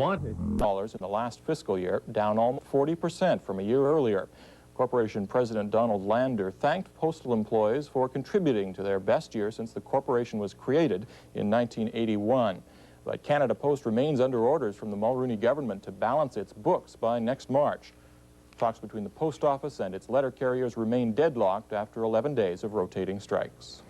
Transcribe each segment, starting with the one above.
wanted dollars in the last fiscal year, down almost 40% from a year earlier. Corporation President Donald Lander thanked postal employees for contributing to their best year since the corporation was created in 1981. But Canada Post remains under orders from the Mulroney government to balance its books by next March. Talks between the post office and its letter carriers remain deadlocked after 11 days of rotating strikes.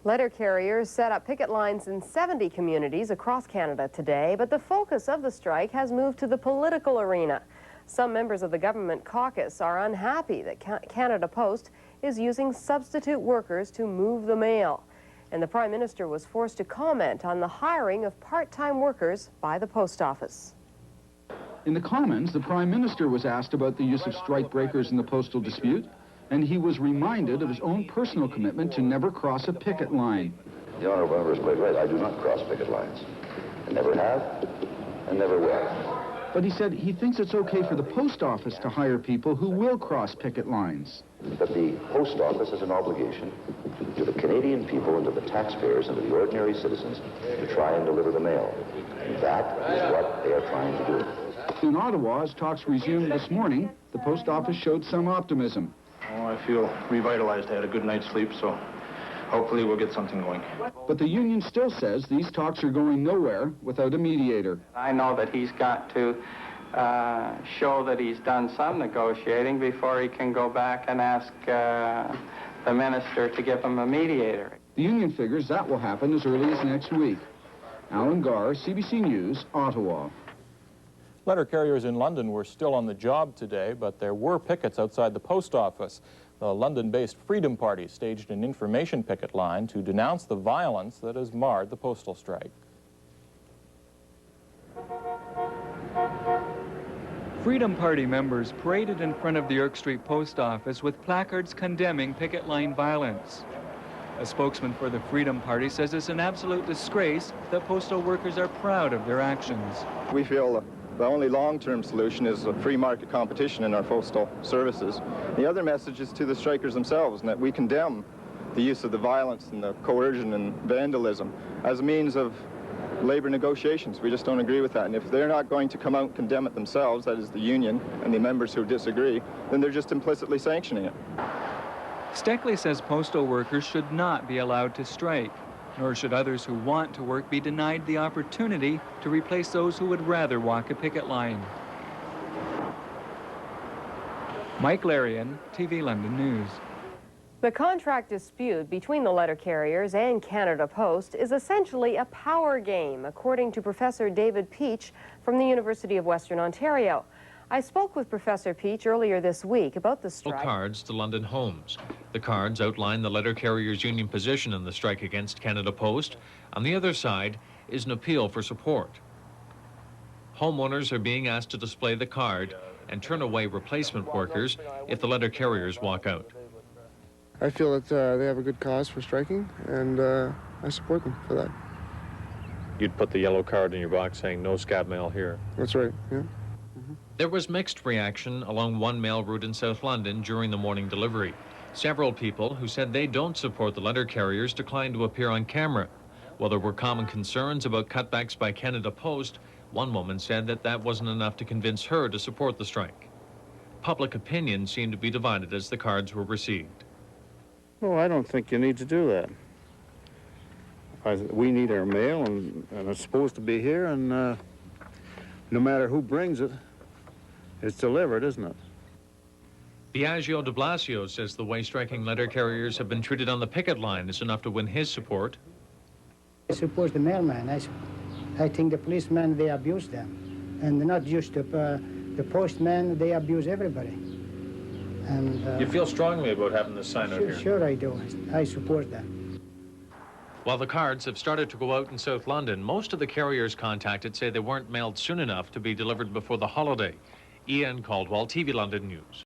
Letter carriers set up picket lines in 70 communities across Canada today, but the focus of the strike has moved to the political arena. Some members of the government caucus are unhappy that Canada Post is using substitute workers to move the mail. And the Prime Minister was forced to comment on the hiring of part-time workers by the post office. In the Commons, the Prime Minister was asked about the use of strikebreakers in the postal dispute, and he was reminded of his own personal commitment to never cross a picket line. The Honourable Member is quite right. I do not cross picket lines. I never have and never will. But he said he thinks it's okay for the post office to hire people who will cross picket lines. But the post office has an obligation to the Canadian people and to the taxpayers and to the ordinary citizens to try and deliver the mail. And that is what they are trying to do. In Ottawa, as talks resumed this morning, the post office showed some optimism. Oh, I feel revitalized. I had a good night's sleep, so hopefully we'll get something going. But the union still says these talks are going nowhere without a mediator. I know that he's got to show that he's done some negotiating before he can go back and ask the minister to give him a mediator. The union figures that will happen as early as next week. Alan Garr, CBC News, Ottawa. Letter carriers in London were still on the job today, but there were pickets outside the post office. The London-based Freedom Party staged an information picket line to denounce the violence that has marred the postal strike. Freedom Party members paraded in front of the York Street Post Office with placards condemning picket line violence. A spokesman for the Freedom Party says it's an absolute disgrace that postal workers are proud of their actions. We feel the only long-term solution is a free market competition in our postal services. The other message is to the strikers themselves, and that we condemn the use of the violence and the coercion and vandalism as a means of labor negotiations. We just don't agree with that. And if they're not going to come out and condemn it themselves, that is the union and the members who disagree, then they're just implicitly sanctioning it. Steckley says postal workers should not be allowed to strike, nor should others who want to work be denied the opportunity to replace those who would rather walk a picket line. Mike Larian, TV London News. The contract dispute between the letter carriers and Canada Post is essentially a power game, according to Professor David Peach from the University of Western Ontario. I spoke with Professor Peach earlier this week about the strike. Cards to London homes. The cards outline the letter carriers' union position in the strike against Canada Post. On the other side is an appeal for support. Homeowners are being asked to display the card and turn away replacement workers if the letter carriers walk out. I feel that they have a good cause for striking, and I support them for that. You'd put the yellow card in your box saying no scab mail here. That's right, yeah. There was mixed reaction along one mail route in South London during the morning delivery. Several people who said they don't support the letter carriers declined to appear on camera. While there were common concerns about cutbacks by Canada Post, one woman said that that wasn't enough to convince her to support the strike. Public opinion seemed to be divided as the cards were received. No, I don't think you need to do that. We need our mail, and it's supposed to be here, and no matter who brings it, it's delivered, isn't it? Biagio de Blasio says the way striking letter carriers have been treated on the picket line is enough to win his support. I support the mailman. I think the policemen, they abuse them. And not just the postmen, they abuse everybody. And you feel strongly about having this sign out here? Sure I do. I support that. While the cards have started to go out in South London, most of the carriers contacted say they weren't mailed soon enough to be delivered before the holiday. Ian Caldwell, TV London News.